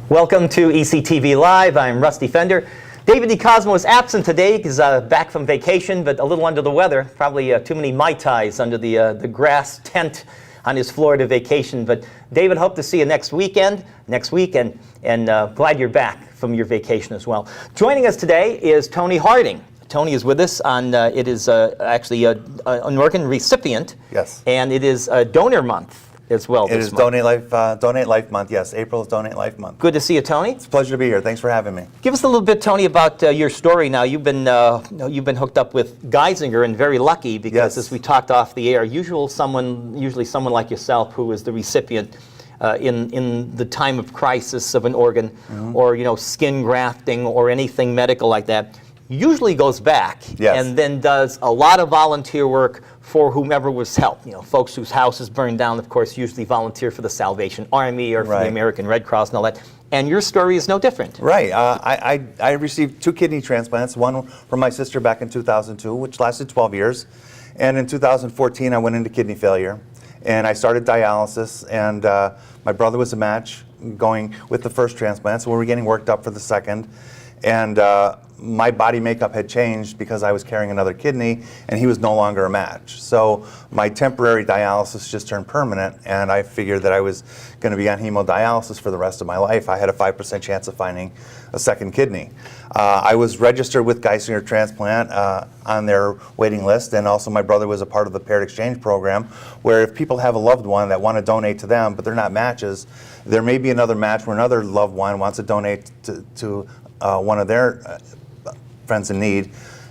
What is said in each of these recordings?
Welcome to ECTV Live. I'm Rusty Fender. David DeCosmo is absent today. He's back from vacation, but a little under the weather. Probably too many Mai Tais under the grass tent on his Florida vacation. But David, hope to see you next week, and glad you're back from your vacation as well. Joining us today is Tony Harding. Tony is with us on, it is actually an organ recipient. Yes. And it is Donor Month as well. It is Donate Life Month, yes. April is Donate Life Month. Good to see you, Tony. It's a pleasure to be here. Thanks for having me. Give us a little bit, Tony, about your story now. You've been hooked up with Geisinger, and very lucky because, yes, as we talked off the air, usually someone like yourself who is the recipient in the time of crisis of an organ, or skin grafting or anything medical like that, usually goes back, yes, and then does a lot of volunteer work for whomever was helped. Folks whose house is burned down, of course, usually volunteer for the Salvation Army or for the American Red Cross and all that. And your story is no different. Right. I received 2 kidney transplants, one from my sister back in 2002, which lasted 12 years. And in 2014, I went into kidney failure. And I started dialysis, and my brother was a match going with the first transplant, so we were getting worked up for the second. And my body makeup had changed because I was carrying another kidney, and he was no longer a match. So my temporary dialysis just turned permanent, and I figured that I was going to be on hemodialysis for the rest of my life. I had a 5% chance of finding a second kidney. I was registered with Geisinger Transplant on their waiting list, and also my brother was a part of the paired exchange program, where if people have a loved one that want to donate to them, but they're not matches, there may be another match where another loved one wants to donate to one of their friends in need,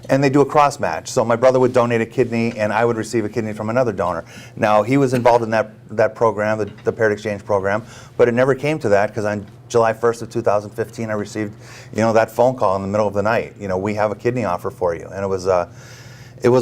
and they do a cross match. So my brother would donate a kidney, and I would receive a kidney from another donor. Now, he was involved in that program, the paired exchange program, but it never came to that, because on July 1st of 2015, I received, that phone call in the middle of the night. We have a kidney offer for you, and it was a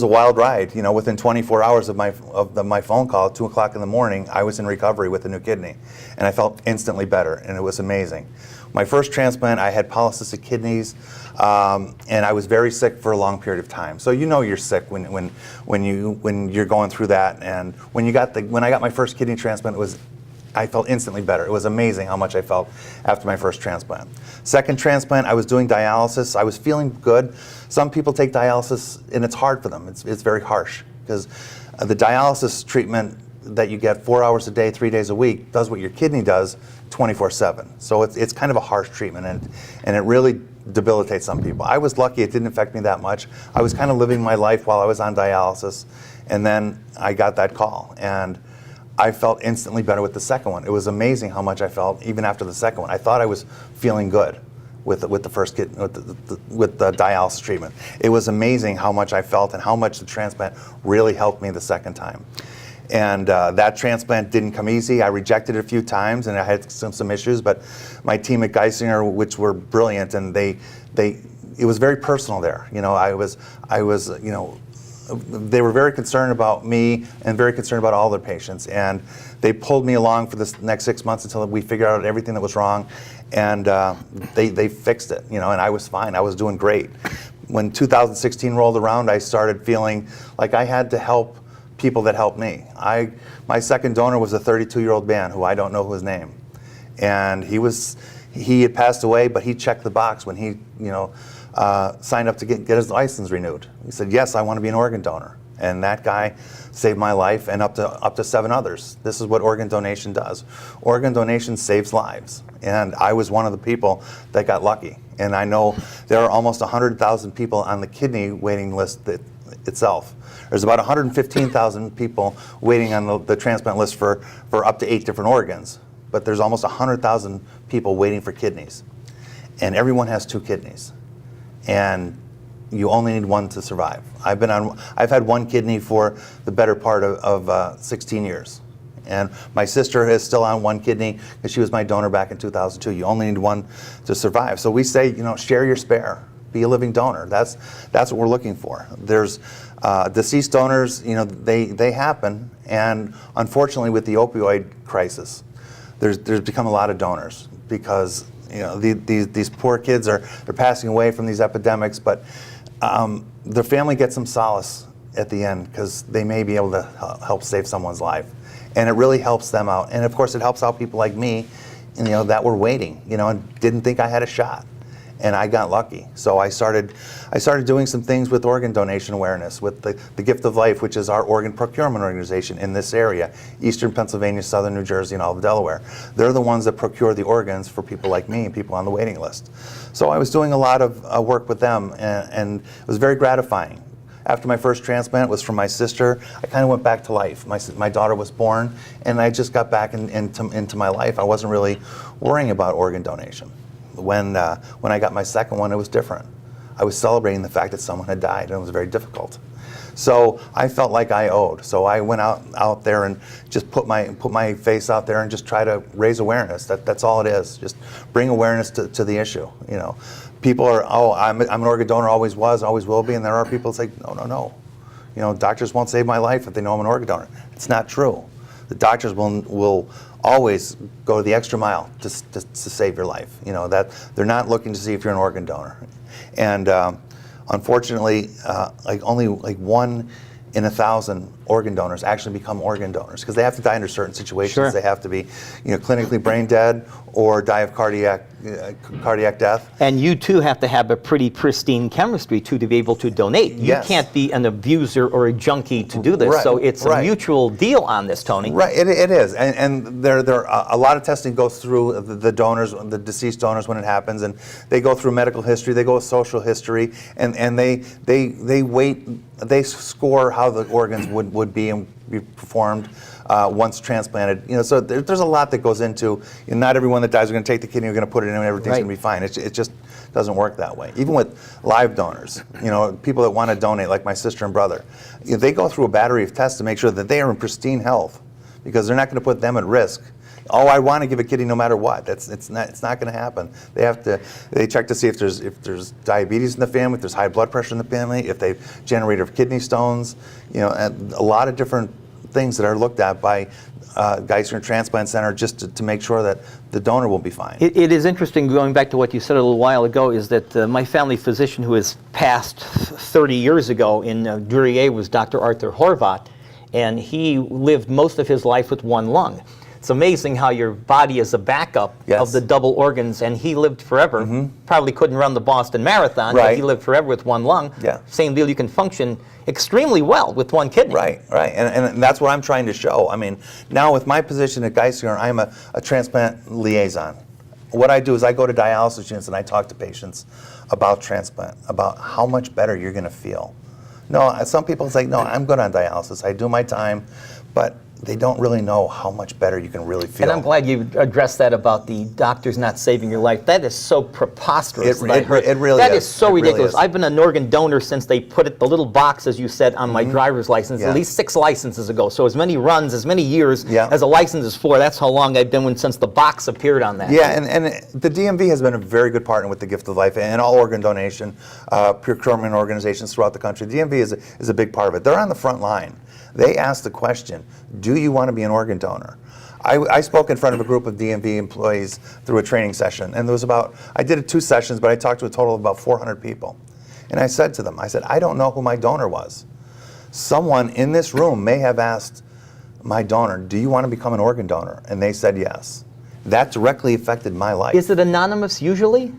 wild ride. Within 24 hours of my phone call at 2 o'clock in the morning, I was in recovery with a new kidney, and I felt instantly better, and it was amazing. My first transplant, I had polycystic kidneys, and I was very sick for a long period of time. So you're sick when you're going through that. And when I got my first kidney transplant, I felt instantly better. It was amazing how much I felt after my first transplant. Second transplant, I was doing dialysis. I was feeling good. Some people take dialysis, and it's hard for them. It's very harsh, because the dialysis treatment that you get 4 hours a day, 3 days a week, does what your kidney does 24/7. So it's kind of a harsh treatment, and it really debilitates some people. I was lucky it didn't affect me that much. I was kind of living my life while I was on dialysis, and then I got that call, and I felt instantly better with the second one. It was amazing how much I felt even after the second one. I thought I was feeling good with the first kid, with the dialysis treatment. It was amazing how much I felt and how much the transplant really helped me the second time. And that transplant didn't come easy. I rejected it a few times, and I had some issues. But my team at Geisinger, which were brilliant, and it was very personal there. They were very concerned about me and very concerned about all their patients. And they pulled me along for this next 6 months until we figured out everything that was wrong, and they fixed it. And I was fine. I was doing great. When 2016 rolled around, I started feeling like I had to help people that helped me. My second donor was a 32-year-old man who I don't know his name, and he had passed away, but he checked the box when he signed up to get his license renewed. He said, "Yes, I want to be an organ donor," and that guy saved my life and up to 7 others. This is what organ donation does. Organ donation saves lives, and I was one of the people that got lucky. And I know there are almost 100,000 people on the kidney waiting list itself. There's about 115,000 people waiting on the transplant list for up to 8 different organs, but there's almost 100,000 people waiting for kidneys, and everyone has 2 kidneys, and you only need one to survive. I've had 1 kidney for the better part of 16 years, and my sister is still on 1 kidney because she was my donor back in 2002. You only need 1 to survive. So we say, share your spare. Be a living donor. That's what we're looking for. There's deceased donors, they happen, and unfortunately with the opioid crisis, there's become a lot of donors because these poor kids they're passing away from these epidemics, but the family gets some solace at the end because they may be able to help save someone's life, and it really helps them out. And of course, it helps out people like me that were waiting, and didn't think I had a shot. And I got lucky. So I started doing some things with organ donation awareness with the Gift of Life, which is our organ procurement organization in this area, Eastern Pennsylvania, Southern New Jersey, and all of Delaware. They're the ones that procure the organs for people like me and people on the waiting list. So I was doing a lot of work with them, and it was very gratifying. After my first transplant was from my sister, I kind of went back to life. My daughter was born, and I just got back into my life. I wasn't really worrying about organ donation. When I got my second one, it was different. I was celebrating the fact that someone had died, and it was very difficult. So I felt like I owed. So I went out there and just put my face out there and just try to raise awareness. That's all it is. Just bring awareness to the issue. People are, I'm an organ donor, always was, always will be, and there are people that say, no. Doctors won't save my life if they know I'm an organ donor. It's not true. The doctors will always go the extra mile to save your life. That they're not looking to see if you're an organ donor. And unfortunately, only 1 in 1,000 organ donors actually become organ donors because they have to die under certain situations. Sure. They have to be, clinically brain dead or die of cardiac death. And you too have to have a pretty pristine chemistry too to be able to donate. You Yes. can't be an abuser or a junkie to do this. Right, So it's a right. mutual deal on this, Tony. Right, it is, and there a lot of testing goes through the donors, the deceased donors when it happens, and they go through medical history, they go with social history, and they weight, they score how the organs would be and be performed once transplanted. So there's a lot that goes into. Not everyone that dies are going to take the kidney, we're going to put it in, and everything's Right. going to be fine. It just doesn't work that way. Even with live donors, people that want to donate, like my sister and brother, they go through a battery of tests to make sure that they are in pristine health, because they're not going to put them at risk. I want to give a kidney no matter what. It's not going to happen. They check to see if there's diabetes in the family, if there's high blood pressure in the family, if they've generated kidney stones, and a lot of different things that are looked at by Geisinger Transplant Center just to make sure that the donor will be fine. It is interesting, going back to what you said a little while ago, is that my family physician who has passed 30 years ago in Duryea was Dr. Arthur Horvath, and he lived most of his life with one lung. It's amazing how your body is a backup Yes. of the double organs, and he lived forever. Mm-hmm. Probably couldn't run the Boston Marathon, but Right. he lived forever with one lung. Yeah. Same deal, you can function extremely well with one kidney. Right, and that's what I'm trying to show. I mean, now with my position at Geisinger, I'm a transplant liaison. What I do is I go to dialysis units and I talk to patients about transplant, about how much better you're going to feel. No, some people say, no, I'm good on dialysis. I do my time, but they don't really know how much better you can really feel. And I'm glad you addressed that about the doctors not saving your life. That is so preposterous. It that I heard. really That is. is so It really ridiculous. is. I've been an organ donor since they put it, the little box, as you said, on my driver's license, Yeah. at least 6 licenses ago. So as many runs, as many years Yeah. as a license is for, that's how long I've been since the box appeared on that. Yeah, and the DMV has been a very good partner with the Gift of Life and all organ donation procurement organizations throughout the country. The DMV is a big part of it. They're on the front line. They ask the question, do you want to be an organ donor? I spoke in front of a group of DMV employees through a training session, and I did 2 sessions, but I talked to a total of about 400 people. And I said to them, I don't know who my donor was. Someone in this room may have asked my donor, do you want to become an organ donor? And they said yes. That directly affected my life. Is it anonymous usually?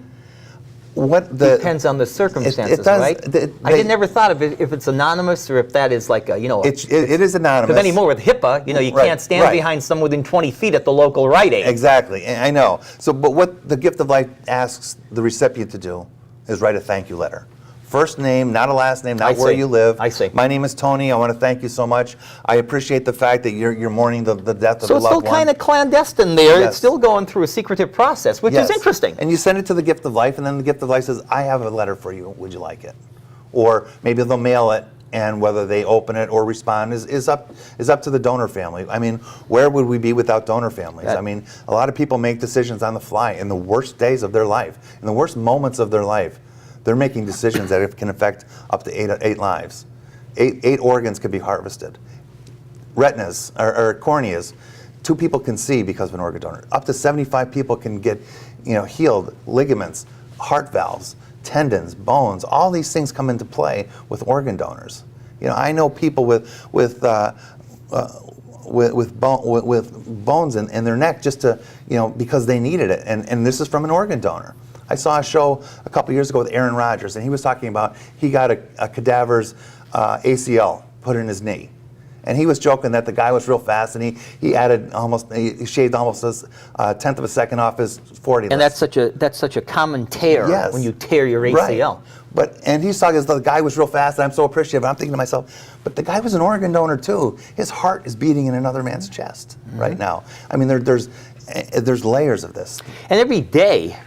Depends on the circumstances, it does, right? I had never thought of it if it's anonymous or if that is like a, it is anonymous. Because anymore with HIPAA, you Right, can't stand right. behind someone within 20 feet at the local Rite Aid. Exactly, I know. But what the Gift of Life asks the recipient to do is write a thank you letter. First name, not a last name, not where you live. I see. My name is Tony. I want to thank you so much. I appreciate the fact that you're mourning the death of So a it's loved still one. kind of clandestine there. Yes. It's still going through a secretive process, which Yes. is interesting. And you send it to the Gift of Life, and then the Gift of Life says, I have a letter for you. Would you like it? Or maybe they'll mail it, and whether they open it or respond is up to the donor family. I mean, where would we be without donor families? That- I mean, a lot of people make decisions on the fly in the worst days of their life, in the worst moments of their life. They're making decisions that can affect up to eight lives. Eight organs can be harvested. Retinas or corneas, 2 people can see because of an organ donor. Up to 75 people can get, healed. Ligaments, heart valves, tendons, bones. All these things come into play with organ donors. I know people with with bones in their neck just to, because they needed it. And this is from an organ donor. I saw a show a couple years ago with Aaron Rodgers, and he was talking about he got a cadaver's ACL put in his knee. And he was joking that the guy was real fast, and he shaved almost a tenth of a second off his 40 And list. that's such a common tear Yes. when you tear your ACL. Right. And he's talking as though the guy was real fast, and I'm so appreciative. I'm thinking to myself, but the guy was an organ donor too. His heart is beating in another man's chest right now. I mean, there's layers of this. And every day,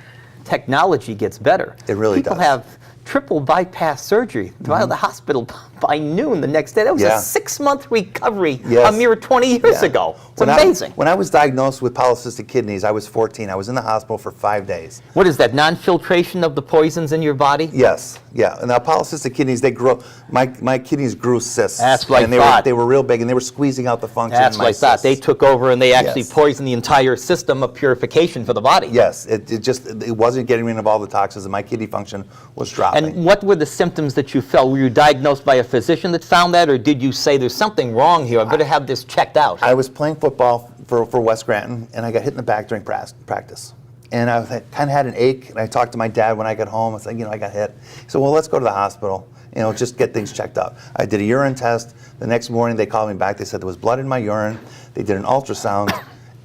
technology gets better. It really People does. have triple bypass surgery. They're out of the hospital by noon the next day. That was a 6-month recovery a mere 20 years ago. It's amazing. When I was diagnosed with polycystic kidneys, I was 14. I was in the hospital for 5 days. What is that, non-filtration of the poisons in your body? Yes, yeah. And now polycystic kidneys, they grow. My kidneys grew cysts. That's what I and thought. They were real big, and they were squeezing out the function That's in my what I thought. cysts. They took over and they actually Yes. poisoned the entire system of purification for the body. Yes, it wasn't getting rid of all the toxins, and my kidney function was dropping. And what were the symptoms that you felt? Were you diagnosed by a physician that found that, or did you say there's something wrong here? I better have this checked out? I was playing football for West Granton, and I got hit in the back during practice. And I kind of had an ache, and I talked to my dad when I got home. I was like, I got hit. He said, well, let's go to the hospital, just get things checked out. I did a urine test. The next morning, they called me back. They said there was blood in my urine. They did an ultrasound,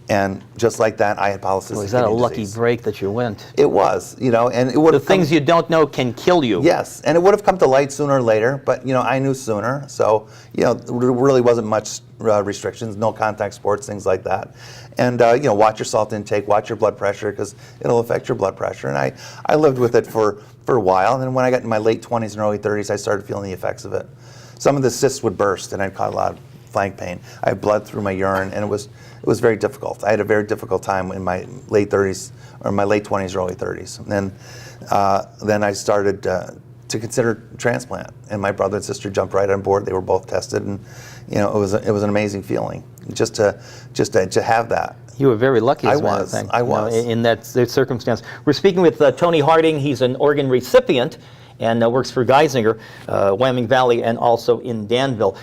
and just like that, I had polycystic Was that a kidney lucky disease. break that you went? It was, and it would The have things you don't know can kill you. Yes, and it would have come to light sooner or later, but I knew sooner. So there really wasn't much restrictions, no contact sports, things like that. And watch your salt intake, watch your blood pressure, because it'll affect your blood pressure. And I lived with it for a while, and then when I got in my late 20s and early 30s, I started feeling the effects of it. Some of the cysts would burst, and I'd cause a lot of flank pain. I had blood through my urine, and it was very difficult. I had a very difficult time in my late 30s, or my late 20s, early 30s. And then I started to consider transplant, and my brother and sister jumped right on board. They were both tested, and it was an amazing feeling just to have that. You were very lucky, as a matter of fact, I was. in that circumstance. We're speaking with Tony Harding. He's an organ recipient and works for Geisinger, Wyoming Valley, and also in Danville.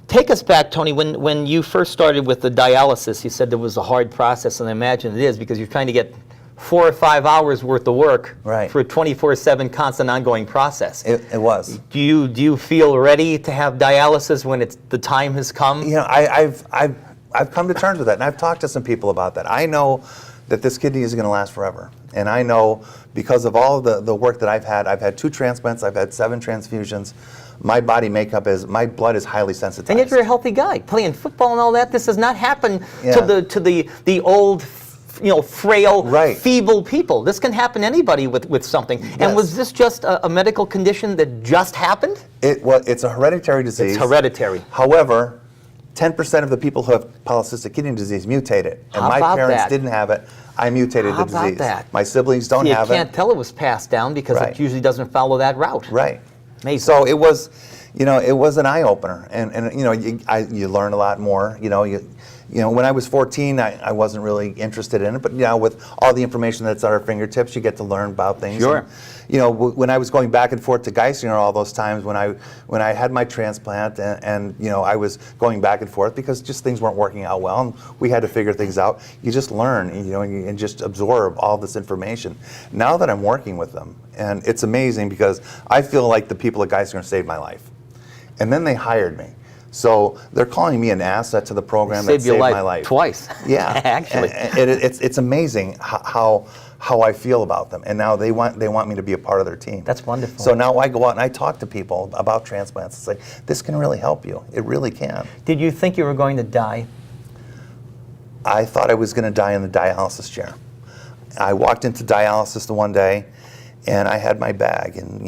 Take us back, Tony, when you first started with the dialysis. You said there was a hard process, and I imagine it is, because you're trying to get 4 or 5 hours worth of work for a 24/7 constant ongoing process. It was. Do you feel ready to have dialysis when the time has come? I've come to terms with that, and I've talked to some people about that. I know that this kidney isn't going to last forever, and I know because of all the work that I've had 2 transplants, I've had 7 transfusions. My body makeup my blood is highly sensitized. And yet you're a healthy guy, playing football and all that. This does not happen to the old, frail, feeble people. This can happen to anybody with something. Yes. And was this just a medical condition that just happened? It's a hereditary disease. It's hereditary. However, 10% of the people who have polycystic kidney disease mutate it. And my parents didn't have it. I mutated the disease. How about that? My siblings don't have it. You can't tell it was passed down because it usually doesn't follow that route. Right. Amazing. So it was, it was an eye-opener, and you learn a lot more. When I was 14, I wasn't really interested in it, but with all the information that's at our fingertips, you get to learn about things. Sure. And, when I was going back and forth to Geisinger all those times when I had my transplant, and I was going back and forth because just things weren't working out well, and we had to figure things out. You just learn, and just absorb all this information. Now that I'm working with them, and it's amazing because I feel like the people at Geisinger saved my life, and then they hired me. So they're calling me an asset to the program that saved my life twice. Yeah, actually, it's amazing how I feel about them, and now they want me to be a part of their team. That's wonderful. So now I go out and I talk to people about transplants. It's like, this can really help you. It really can. Did you think you were going to die? I thought I was going to die in the dialysis chair. I walked into dialysis the one day, and I had my bag, and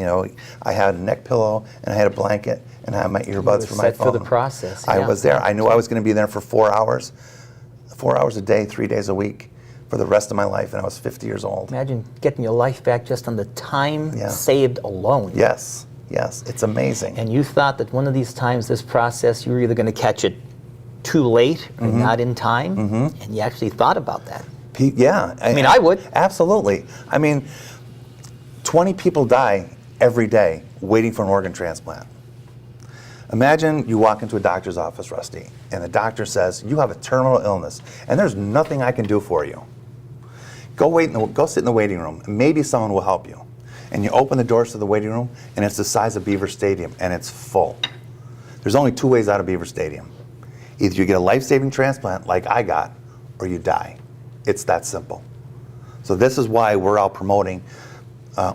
I had a neck pillow, and I had a blanket, and I had my earbuds for my phone. For the process. I was there. I knew I was going to be there for 4 hours, 4 hours a day, 3 days a week, for the rest of my life, and I was 50 years old. Imagine getting your life back just on the time saved alone. Yes, it's amazing. And you thought that one of these times, this process, you were either going to catch it too late or not in time, and you actually thought about that. Yeah. I would. Absolutely. 20 people die every day waiting for an organ transplant. Imagine you walk into a doctor's office, Rusty, and the doctor says, you have a terminal illness, and there's nothing I can do for you. Go sit in the waiting room, and maybe someone will help you. And you open the doors to the waiting room, and it's the size of Beaver Stadium, and it's full. There's only two ways out of Beaver Stadium. Either you get a life-saving transplant like I got, or you die. It's that simple. So this is why we're out promoting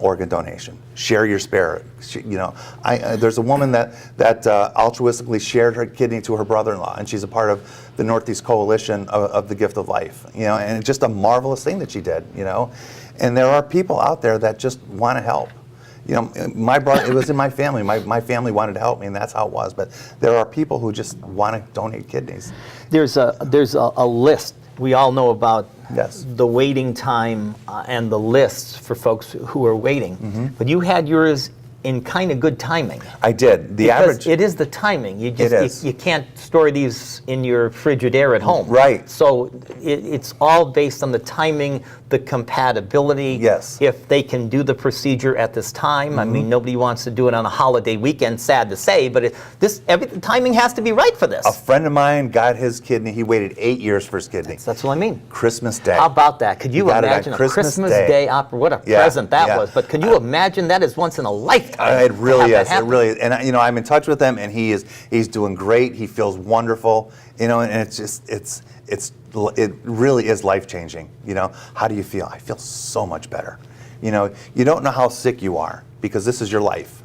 organ donation. Share your spirit. There's a woman that altruistically shared her kidney to her brother-in-law, and she's a part of the Northeast Coalition of the Gift of Life. And it's just a marvelous thing that she did. And there are people out there that just want to help. My brother, it was in my family. My family wanted to help me, and that's how it was. But there are people who just want to donate kidneys. There's a list. We all know about Yes. the waiting time and the lists for folks who are waiting. But you had yours in kind of good timing. I did. The Because average. it is the timing. You It just is. you can't store these in your Frigidaire at home. Right. So it's all based on the timing, the compatibility. Yes. If they can do the procedure at this time. I mean, nobody wants to do it on a holiday weekend. Sad to say, but the timing has to be right for this. A friend of mine got his kidney. He waited 8 years for his kidney. That's what I mean. Christmas Day. How about that? Could you got it on imagine a Christmas Christmas Day. Day opera? What a Yeah, present that yeah. was. But can you imagine that is once in a lifetime? It really to have is. that It happen? really is. And I'm in touch with him, and he's doing great. He feels wonderful. And it really is life changing. How do you feel? I feel so much better. You don't know how sick you are because this is your life.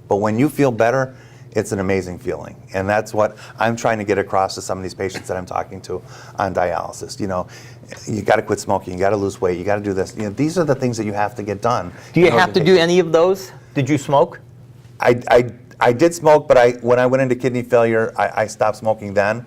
But when you feel better, it's an amazing feeling. And that's what I'm trying to get across to some of these patients that I'm talking to on dialysis. You got to quit smoking. You got to lose weight. You got to do this. These are the things that you have to get done. Do you have to do any of those? Did you smoke? I did smoke, but when I went into kidney failure, I stopped smoking then.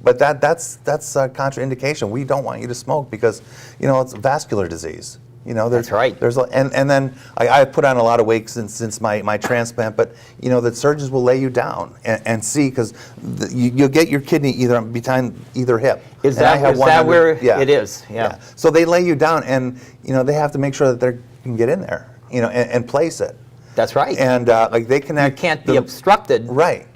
But that's a contraindication. We don't want you to smoke because it's a vascular disease. That's right. And then I put on a lot of weight since my transplant. But the surgeons will lay you down and see because you'll get your kidney behind either hip. Is And I have that one under- where yeah. it is? Yeah. So they lay you down, and they have to make sure that they can get in there, and place it. That's right. And they connect. You can't be obstructed. Right.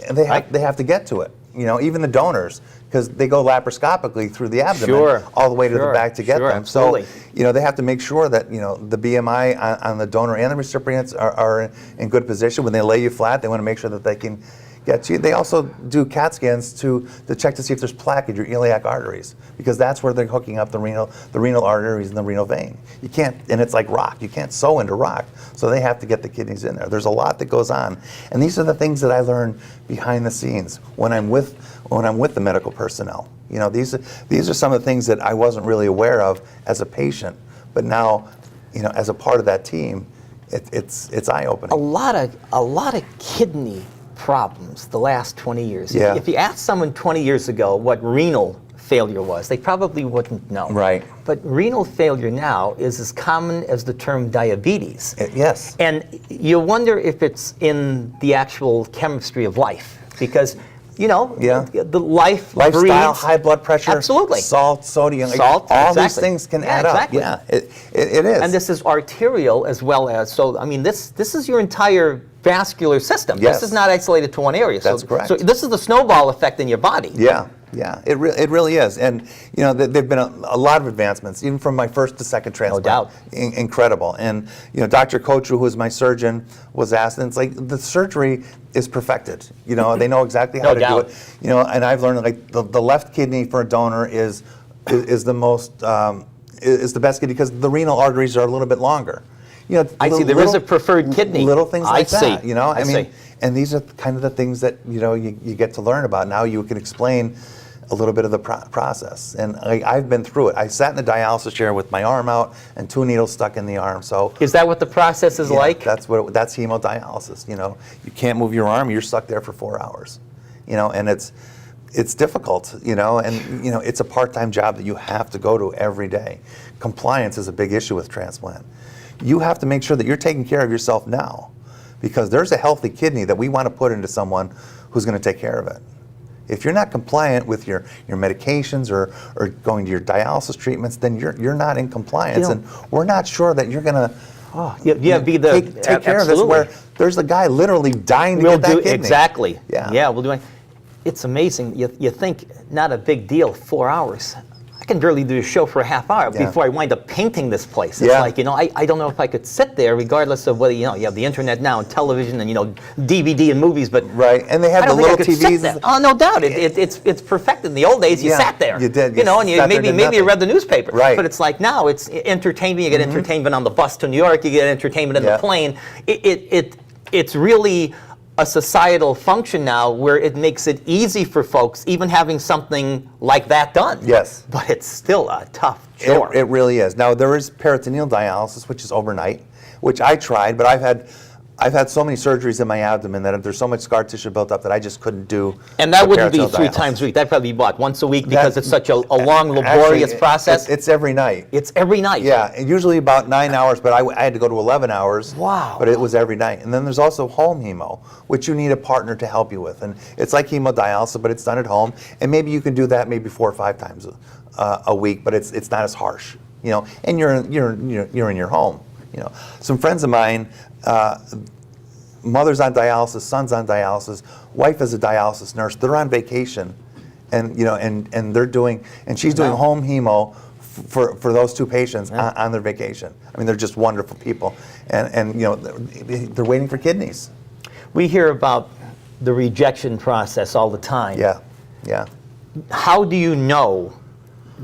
And they have to get to it. Even the donors, because they go laparoscopically through the abdomen all the way to the back to get them. Absolutely. So they have to make sure that the BMI on the donor and the recipients are in good position. When they lay you flat, they want to make sure that they can get to you. They also do CAT scans to check to see if there's plaque in your iliac arteries, because that's where they're hooking up the renal arteries and the renal vein. You can't, and it's like rock. You can't sew into rock. So they have to get the kidneys in there. There's a lot that goes on, and these are the things that I learn behind the scenes when I'm with the medical personnel. These are some of the things that I wasn't really aware of as a patient, but now, as a part of that team, it's eye-opening. A lot of kidney problems the last 20 years. Yeah. If you asked someone 20 years ago what renal failure was, they probably wouldn't know. Right. But renal failure now is as common as the term diabetes. Yes. And you wonder if it's in the actual chemistry of life, because the life Lifestyle, breeds, high blood pressure, absolutely, salt, sodium, salt, all exactly. these things can add exactly. up. Yeah, it is. And this is arterial as well as, so I mean, this is your entire vascular system. Yes. This is not isolated to one area. That's correct. So this is the snowball effect in your body. Yeah, it really is. And there've been a lot of advancements, even from my first to second transplant. No doubt. Incredible. And Dr. Kocher, who was my surgeon, was asked, and it's like the surgery is perfected. They know exactly how No to doubt. do it. And I've learned like the left kidney for a donor is the most is the best kidney because the renal arteries are a little bit longer. I see. There is a preferred kidney. Little things like that. I see. I mean, and these are kind of the things that you get to learn about. Now you can explain a little bit of the process, and I've been through it. I sat in a dialysis chair with my arm out and 2 needles stuck in the arm. So Is that what the process is like? that's hemodialysis. You can't move your arm. You're stuck there for 4 hours. And it's difficult. And it's a part-time job that you have to go to every day. Compliance is a big issue with transplant. You have to make sure that you're taking care of yourself now, because there's a healthy kidney that we want to put into someone who's going to take care of it. If you're not compliant with your medications or going to your dialysis treatments, then you're not in compliance, and we're not sure that you're going to be the take care of this. Where there's a guy literally dying to get that kidney. Exactly. Yeah. Yeah, we'll do it. It's amazing. You think, not a big deal, 4 hours. I can barely do a show for a half hour before I wind up painting this place. It's like, I don't know if I could sit there, regardless of whether, you have the internet now and television and, DVD and movies, but right, and they had the little TVs. Oh, no doubt. It's perfected. In the old days, you sat there. You did. And maybe you read the newspaper. Right. But it's like now, it's entertainment. You get entertainment on the bus to New York. You get entertainment in the plane. It's really a societal function now where it makes it easy for folks, even having something like that done. Yes. But it's still a tough chore. It really is. Now, there is peritoneal dialysis, which is overnight, which I tried, but I've had so many surgeries in my abdomen that there's so much scar tissue built up that I just couldn't do. And that wouldn't be peritoneal 3 dialysis. times a week. That'd probably be what, once a week, because it's such a long, laborious Actually, process? It's every night. It's every night. Yeah, usually about 9 hours, but I had to go to 11 hours. Wow. But it was every night. And then there's also home hemo, which you need a partner to help you with. And it's like hemodialysis, but it's done at home. And maybe you can do that maybe 4 or 5 times a week, but it's not as harsh, And you're in your home, Some friends of mine. Mother's on dialysis, son's on dialysis, wife is a dialysis nurse. They're on vacation, and and they're doing, and she's doing home hemo for those 2 patients on their vacation. I mean, they're just wonderful people, and they're waiting for kidneys. We hear about the rejection process all the time. Yeah. How do you know?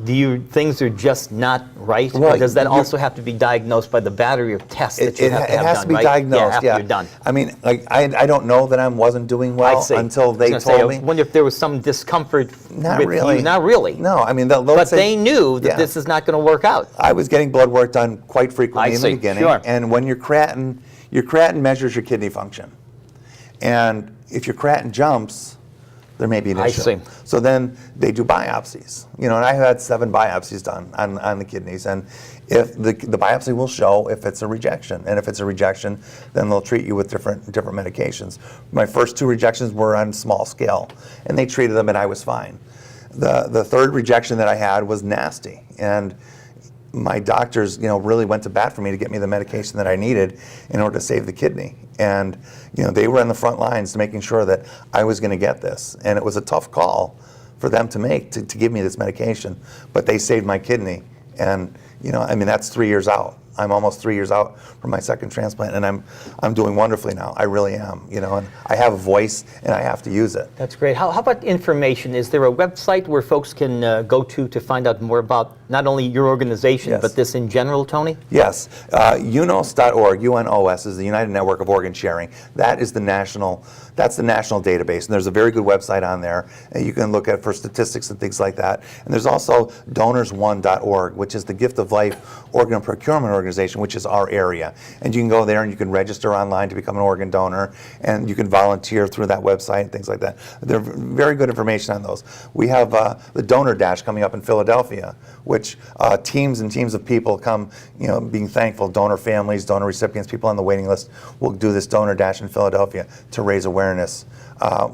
Things are just not right? Well, or does that also have to be diagnosed by the battery of tests that you have to have done, It has to be diagnosed, after you're done. I mean, I don't know that I wasn't doing well until they told me. I wonder if there was some discomfort Not with really. you. Not really. No, I mean, but they knew that this is not going to work out. I was getting blood work done quite frequently in the beginning. Sure. And when your creatinine measures your kidney function. And if your creatinine jumps, there may be an issue. I see. So then they do biopsies. And I had 7 biopsies done on the kidneys. And if the biopsy will show if it's a rejection. And if it's a rejection, then they'll treat you with different medications. My first 2 rejections were on small scale, and they treated them, and I was fine. The third rejection that I had was nasty. And my doctors, really went to bat for me to get me the medication that I needed in order to save the kidney. And, they were on the front lines to making sure that I was going to get this. And it was a tough call for them to make, to give me this medication. But they saved my kidney. And, that's 3 years out. I'm almost 3 years out from my second transplant, and I'm doing wonderfully now. I really am, and I have a voice, and I have to use it. That's great. How about information? Is there a website where folks can go to find out more about not only your organization, but this in general, Tony? Yes. UNOS.org, UNOS is the United Network of Organ Sharing. That's the national database, and there's a very good website on there. And you can look at for statistics and things like that. And there's also DonorsOne.org, which is the Gift of Life Organ Procurement Organization, which is our area. And you can go there and you can register online to become an organ donor, and you can volunteer through that website and things like that. There's very good information on those. We have the Donor Dash coming up in Philadelphia, which teams and teams of people come, being thankful, donor families, donor recipients, people on the waiting list will do this Donor Dash in Philadelphia to raise awareness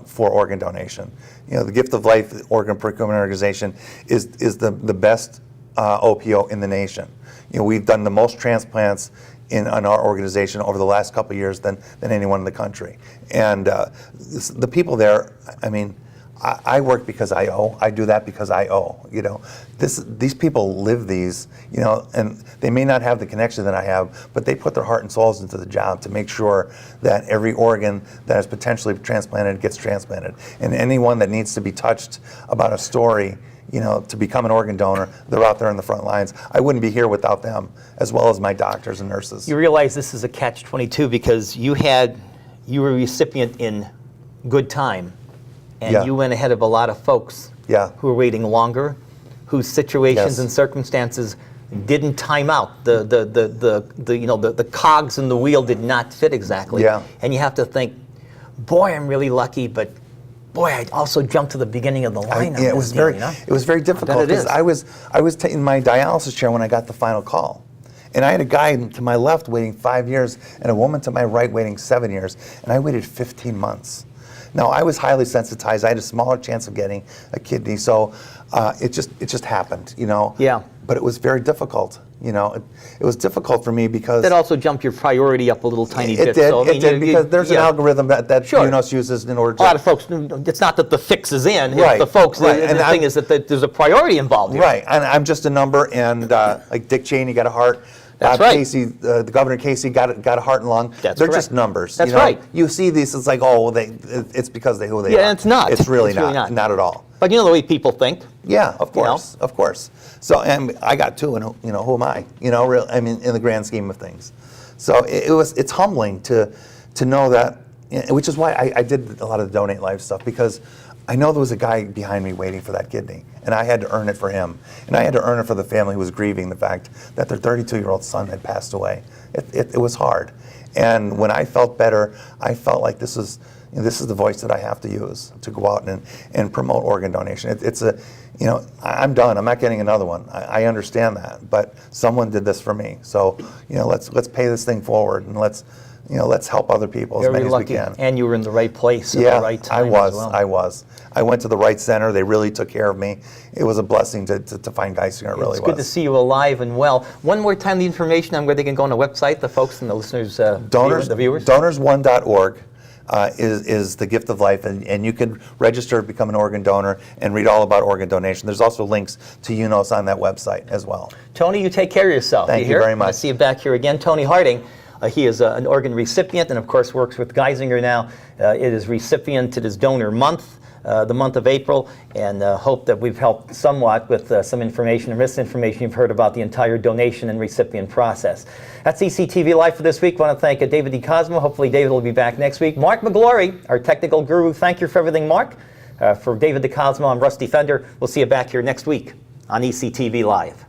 for organ donation. The Gift of Life Organ Procurement Organization is the best OPO in the nation. We've done the most transplants in our organization over the last couple of years than anyone in the country. And the people there, I work because I owe. I do that because I owe. These people live these. And they may not have the connection that I have, but they put their heart and souls into the job to make sure that every organ that is potentially transplanted gets transplanted. And anyone that needs to be touched about a story, to become an organ donor, they're out there in the front lines. I wouldn't be here without them, as well as my doctors and nurses. You realize this is a catch-22 because you were a recipient in good time. And you went ahead of a lot of folks who were waiting longer, whose situations and circumstances didn't time out. The cogs in the wheel did not fit exactly. And you have to think, boy, I'm really lucky, but boy, I also jumped to the beginning of the line. It was very difficult because I was in my dialysis chair when I got the final call. And I had a guy to my left waiting 5 years and a woman to my right waiting 7 years, and I waited 15 months. Now, I was highly sensitized. I had a smaller chance of getting a kidney, so it just happened, Yeah. but it was very difficult. You know, it was difficult for me because That also jumped your priority up a little tiny bit. it did. So, I mean, It did because there's an yeah. algorithm that Sure. UNOS uses in order to. A lot of folks, it's not that the fix is in, it's Right, the folks, right. the And thing is that there's a priority involved here. Right, and I'm just a number, and like Dick Cheney got a heart. That's Bob right. Casey, the Governor Casey got a heart and lung. That's They're correct. just numbers. That's you know? right. You see these, it's like, oh, it's because they who they are. Yeah, it's not. It's really It's really not. not. Not at all. But you know the way people think. Yeah, of You know? course, of course. So, and I got two, and you know, who am I? You know, real. I mean, in the grand scheme of things. So it's humbling to know that, which is why I did a lot of the Donate Life stuff, because I know there was a guy behind me waiting for that kidney, and I had to earn it for him, and I had to earn it for the family who was grieving the fact that their 32-year-old son had passed away. It was hard, and when I felt better, I felt like this is the voice that I have to use to go out and promote organ donation. You know, I'm done. I'm not getting another one. I understand that, but someone did this for me. So, you know, let's pay this thing forward, and let's help other people as many Very as lucky. we can. And you were in the right place at Yeah, the right time as well. I was. I went to the right center. They really took care of me. It was a blessing to find Geisinger. It really It's was. good to see you alive and well. One more time, the information on where they can go on the website, the folks and the listeners, the viewers. Donors1.org is the gift of life, and you can register to become an organ donor and read all about organ donation. There's also links to UNOS on that website as well. Tony, you take care of yourself. Thank you hear? very much. I see you back here again. Tony Harding. He is an organ recipient and, of course, works with Geisinger now. It is recipient. It is Donor Month, the month of April, and hope that we've helped somewhat with some information and misinformation you've heard about the entire donation and recipient process. That's ECTV Live for this week. I want to thank David DiCosmo. Hopefully David will be back next week. Mark McGlory, our technical guru. Thank you for everything, Mark. For David DiCosmo, I'm Rusty Fender. We'll see you back here next week on ECTV Live.